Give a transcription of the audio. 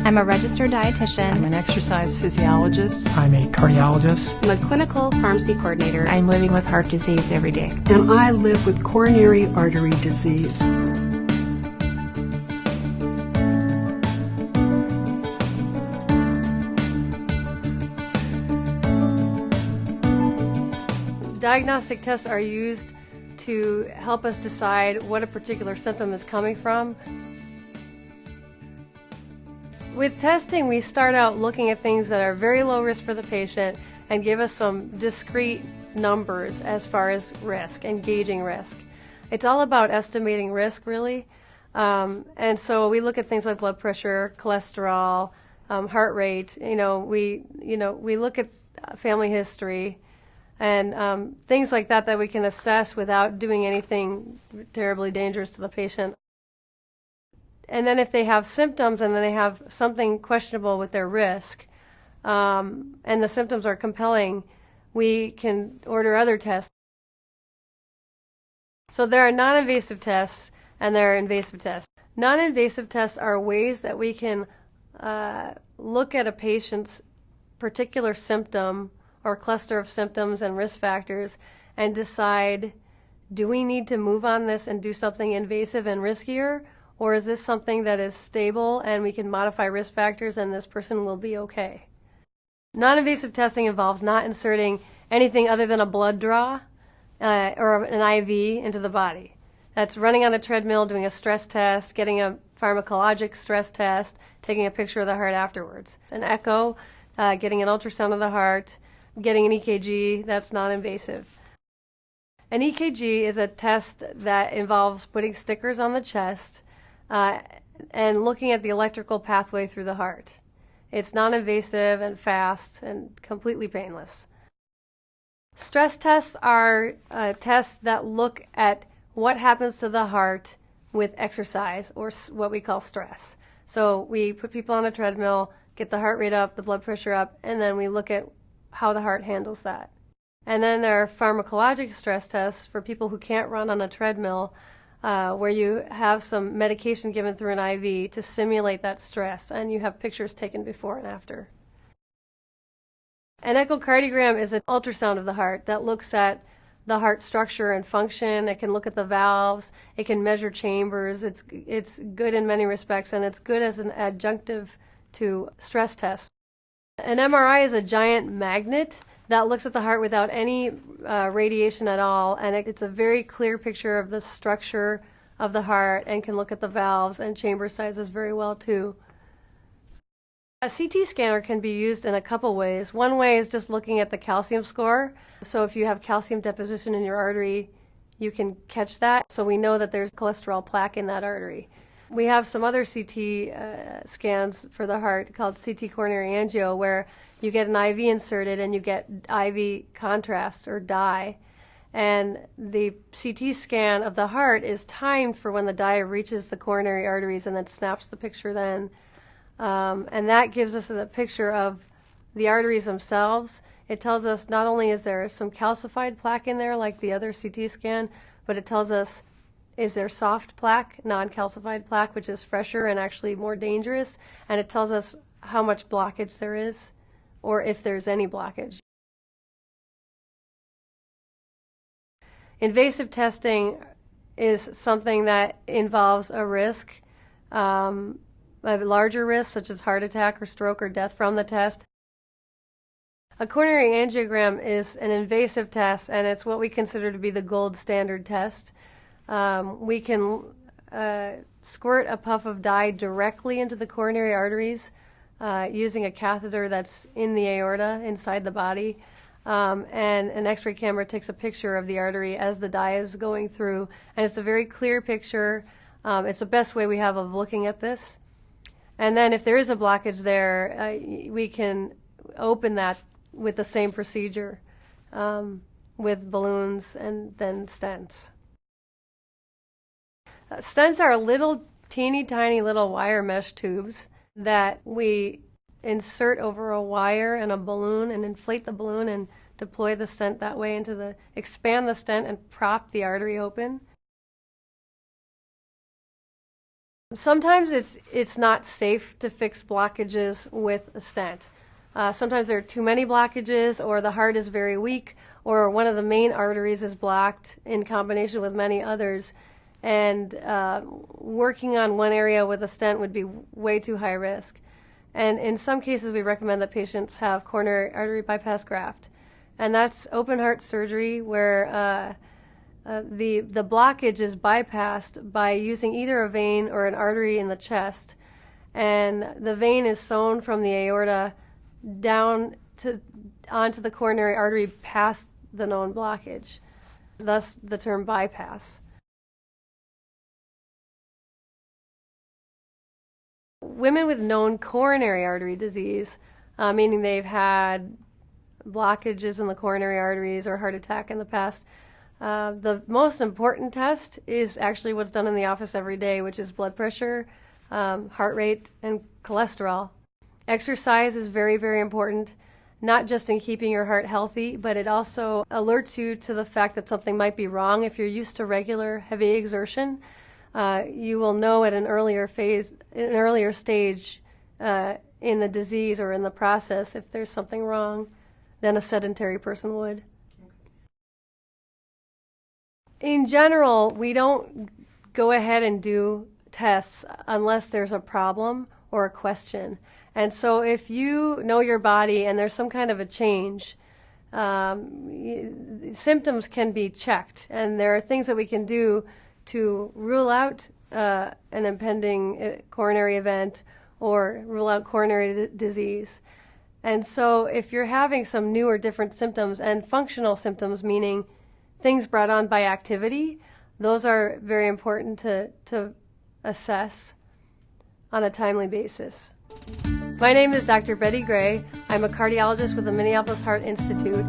I'm a registered dietitian. I'm an exercise physiologist. I'm a cardiologist. I'm a clinical pharmacy coordinator. I'm living with heart disease every day. And I live with coronary artery disease. Diagnostic tests are used to help us decide what a particular symptom is coming from. With testing, we start out looking at things that are very low risk for the patient and give us some discrete numbers as far as risk and gauging risk. It's all about estimating risk, really. And so we look at things like blood pressure, cholesterol, heart rate. We look at family history and things like that we can assess without doing anything terribly dangerous to the patient. And then if they have symptoms and then they have something questionable with their risk, and the symptoms are compelling, we can order other tests. So there are non-invasive tests and there are invasive tests. Non-invasive tests are ways that we can look at a patient's particular symptom or cluster of symptoms and risk factors and decide, do we need to move on this and do something invasive and riskier, or is this something that is stable and we can modify risk factors and this person will be okay? Non-invasive testing involves not inserting anything other than a blood draw or an IV into the body. That's running on a treadmill, doing a stress test, getting a pharmacologic stress test, taking a picture of the heart afterwards. An echo, getting an ultrasound of the heart, getting an EKG, that's non-invasive. An EKG is a test that involves putting stickers on the chest and looking at the electrical pathway through the heart. It's non-invasive and fast and completely painless. Stress tests are tests that look at what happens to the heart with exercise, or what we call stress. So we put people on a treadmill, get the heart rate up, the blood pressure up, and then we look at how the heart handles that. And then there are pharmacologic stress tests for people who can't run on a treadmill, where you have some medication given through an IV to simulate that stress, and you have pictures taken before and after. An echocardiogram is an ultrasound of the heart that looks at the heart structure and function. It can look at the valves. It can measure chambers. It's good in many respects, and it's good as an adjunctive to stress tests. An MRI is a giant magnet that looks at the heart without any radiation at all, and it's a very clear picture of the structure of the heart and can look at the valves and chamber sizes very well too. A CT scanner can be used in a couple ways. One way is just looking at the calcium score. So if you have calcium deposition in your artery, you can catch that. So we know that there's cholesterol plaque in that artery. We have some other CT scans for the heart called CT coronary angio, where you get an IV inserted and you get IV contrast or dye. And the CT scan of the heart is timed for when the dye reaches the coronary arteries and then snaps the picture then. And that gives us a picture of the arteries themselves. It tells us not only is there some calcified plaque in there like the other CT scan, but it tells us, is there soft plaque, non-calcified plaque, which is fresher and actually more dangerous, and it tells us how much blockage there is, or if there's any blockage. Invasive testing is something that involves a risk, a larger risk, such as heart attack or stroke or death from the test. A coronary angiogram is an invasive test, and it's what we consider to be the gold standard test. We can squirt a puff of dye directly into the coronary arteries using a catheter that's in the aorta inside the body, and an X-ray camera takes a picture of the artery as the dye is going through, and it's a very clear picture. It's the best way we have of looking at this. And then if there is a blockage there, we can open that with the same procedure with balloons and then stents. Stents are little teeny tiny little wire mesh tubes that we insert over a wire and a balloon and inflate the balloon and deploy the stent that way expand the stent and prop the artery open. Sometimes it's not safe to fix blockages with a stent. Sometimes there are too many blockages, or the heart is very weak, or one of the main arteries is blocked in combination with many others. And working on one area with a stent would be way too high risk. And in some cases, we recommend that patients have coronary artery bypass graft. And that's open heart surgery where the blockage is bypassed by using either a vein or an artery in the chest. And the vein is sewn from the aorta down onto the coronary artery past the known blockage, thus the term bypass. Women with known coronary artery disease, meaning they've had blockages in the coronary arteries or heart attack in the past, the most important test is actually what's done in the office every day, which is blood pressure, heart rate, and cholesterol. Exercise is very, very important, not just in keeping your heart healthy, but it also alerts you to the fact that something might be wrong. If you're used to regular heavy exertion, you will know at an earlier stage in the disease or in the process if there's something wrong than a sedentary person would. In general, we don't go ahead and do tests unless there's a problem or a question. And so if you know your body and there's some kind of a change, symptoms can be checked, and there are things that we can do to rule out an impending coronary event or rule out coronary disease. And so if you're having some new or different symptoms, and functional symptoms, meaning things brought on by activity, those are very important to assess on a timely basis. My name is Dr. Betty Gray. I'm a cardiologist with the Minneapolis Heart Institute.